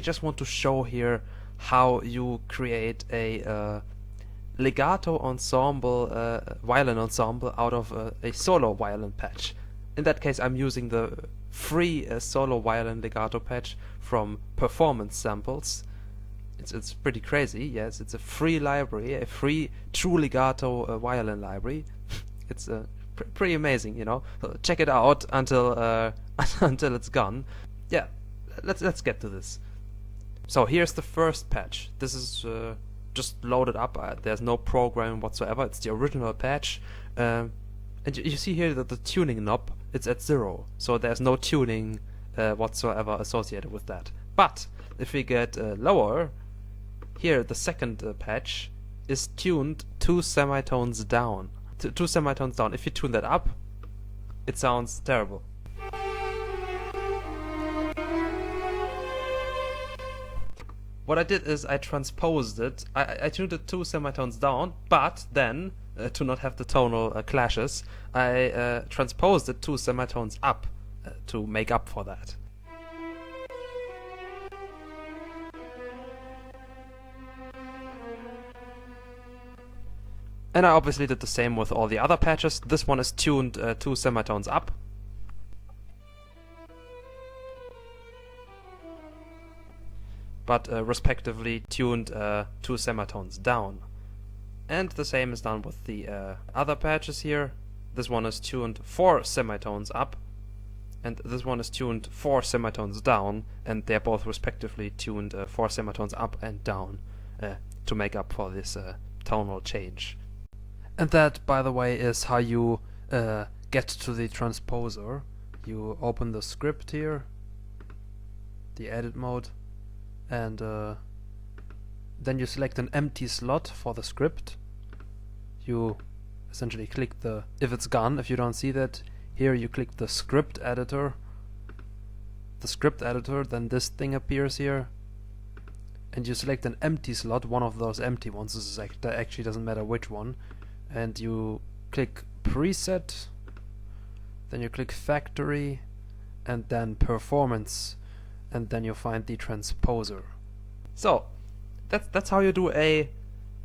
just want to show here how you create a legato ensemble, violin ensemble out of a solo violin patch. In that case, I'm using the free solo violin legato patch from Performance Samples. It's pretty crazy. Yes, it's a free library, a free true legato violin library. It's pretty amazing, you know. So check it out until until it's gone. Yeah, let's get to this. So here's the first patch. This is just loaded up. There's no programming whatsoever. It's the original patch, and you see here that the tuning knob, it's at 0, so there's no tuning whatsoever associated with that. But if we get lower, here the second patch is tuned 2 semitones down. 2 semitones down. If you tune that up, it sounds terrible. What I did is I transposed it. I tuned it 2 semitones down, but then, to not have the tonal clashes, I transposed it 2 semitones up to make up for that. And I obviously did the same with all the other patches. This one is tuned 2 semitones up. But respectively tuned 2 semitones down. And the same is done with the other patches here. This one is tuned 4 semitones up, and this one is tuned 4 semitones down, and they're both respectively tuned 4 semitones up and down to make up for this tonal change. And that, by the way, is how you get to the transposer. You open the script here, the edit mode, and then you select an empty slot for the script. You essentially click the, if it's gone, if you don't see that, here you click the script editor. The script editor, then this thing appears here, and you select an empty slot, one of those empty ones. This is that actually doesn't matter which one, and you click preset, then you click factory, and then performance, and then you find the transposer. So that's how you do a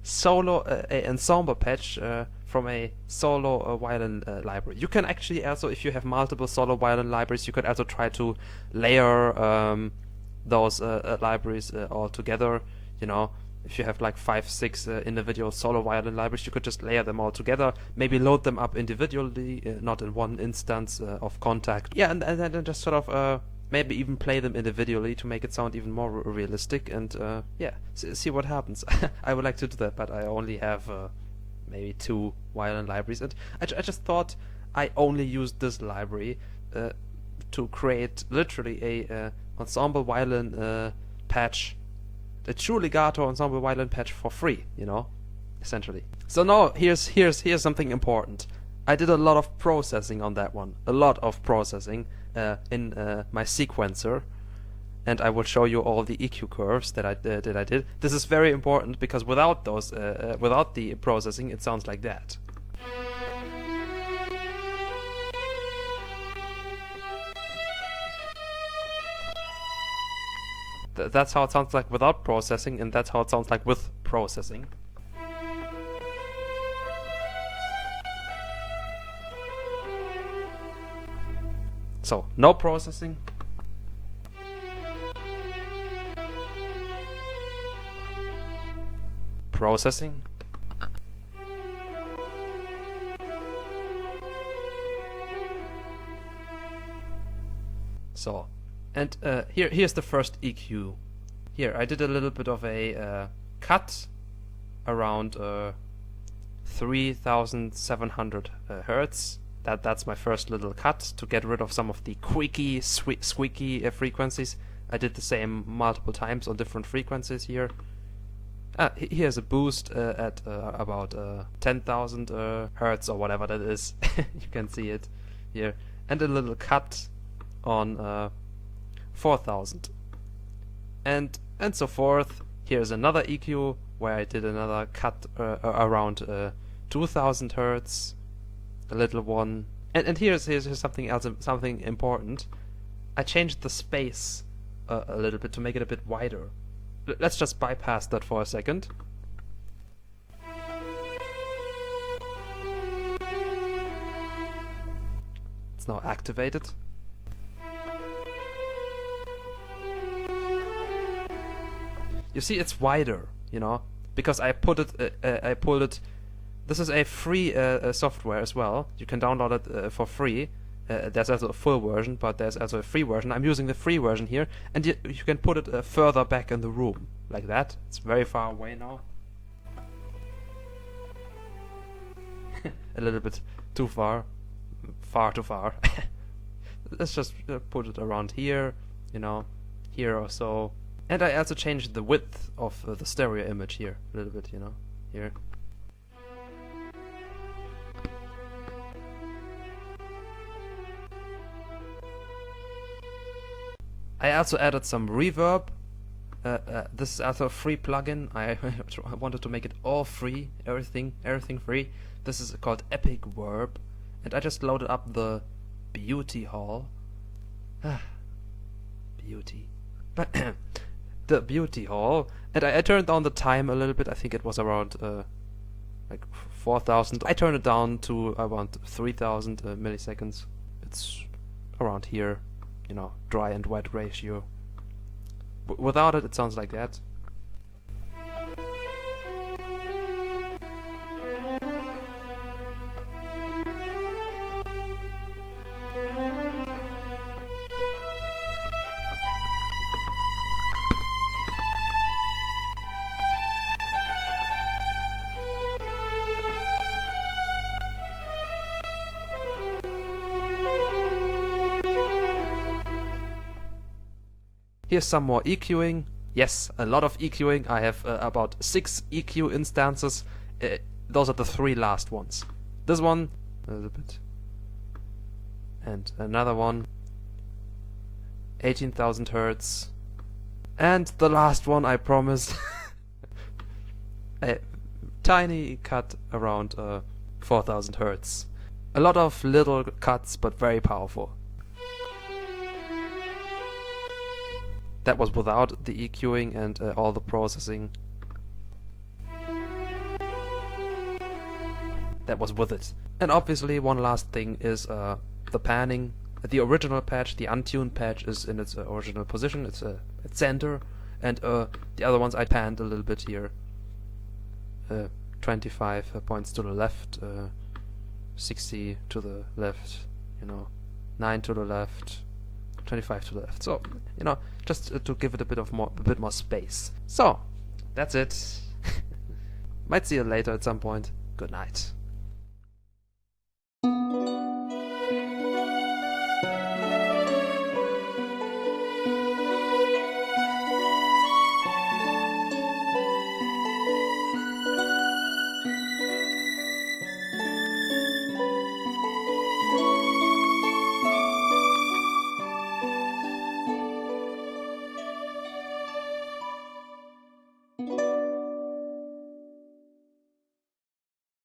solo a ensemble patch from a solo violin library. You can actually also, if you have multiple solo violin libraries, you could also try to layer those libraries all together. You know, if you have like 5, 6 individual solo violin libraries, you could just layer them all together, maybe load them up individually, not in one instance of Kontakt. Yeah, and then just sort of maybe even play them individually to make it sound even more realistic, and yeah, see what happens. I would like to do that, but I only have maybe 2 violin libraries, and I just thought I only used this library to create literally a ensemble violin patch, a true legato ensemble violin patch for free, you know, essentially. So now here's something important. I did a lot of processing on that one, a lot of processing in my sequencer, and I will show you all the EQ curves that I did. This is very important because without those, without the processing, it sounds like that. That's how it sounds like without processing, and that's how it sounds like with processing. So, no processing. Processing. So, and here's the first EQ. Here, I did a little bit of a cut around 3700 hertz. That's my first little cut to get rid of some of the squeaky frequencies. I did the same multiple times on different frequencies here. Here's a boost at about 10,000 hertz or whatever that is. You can see it here, and a little cut on 4,000, and so forth. Here's another EQ where I did another cut around 2,000 hertz. A little one, and here's something else, something important. I changed the space a little bit to make it a bit wider. Let's just bypass that for a second. It's now activated. You see, it's wider, you know, because I pulled it. This is a free software as well. You can download it for free. There's also a full version, but there's also a free version. I'm using the free version here, and you can put it further back in the room, like that. It's very far away now. A little bit too far. Far too far. Let's just put it around here, you know, here or so. And I also changed the width of the stereo image here, a little bit, you know, here. I also added some reverb. This is also a free plugin. I wanted to make it all free, everything free. This is called Epic Verb, and I just loaded up the Beauty Hall. Beauty, but the Beauty Hall, and I turned down the time a little bit. I think it was around like 4,000. I turned it down to around 3,000 milliseconds. It's around here. You know, dry and wet ratio. Without it, it sounds like that. Here's some more EQing. Yes, a lot of EQing. I have about 6 EQ instances. Those are the 3 last ones. This one, a little bit. And another one. 18,000 hertz. And the last one, I promise. A tiny cut around 4,000 hertz. A lot of little cuts, but very powerful. That was without the EQing and all the processing. That was with it. And obviously one last thing is the panning. The original patch, the untuned patch, is in its original position. It's at center. And the other ones I panned a little bit here. 25 points to the left, 60 to the left, you know, 9 to the left, 25 to the left. So, you know, just to give it a bit more space. So, that's it. Might see you later at some point. Good night.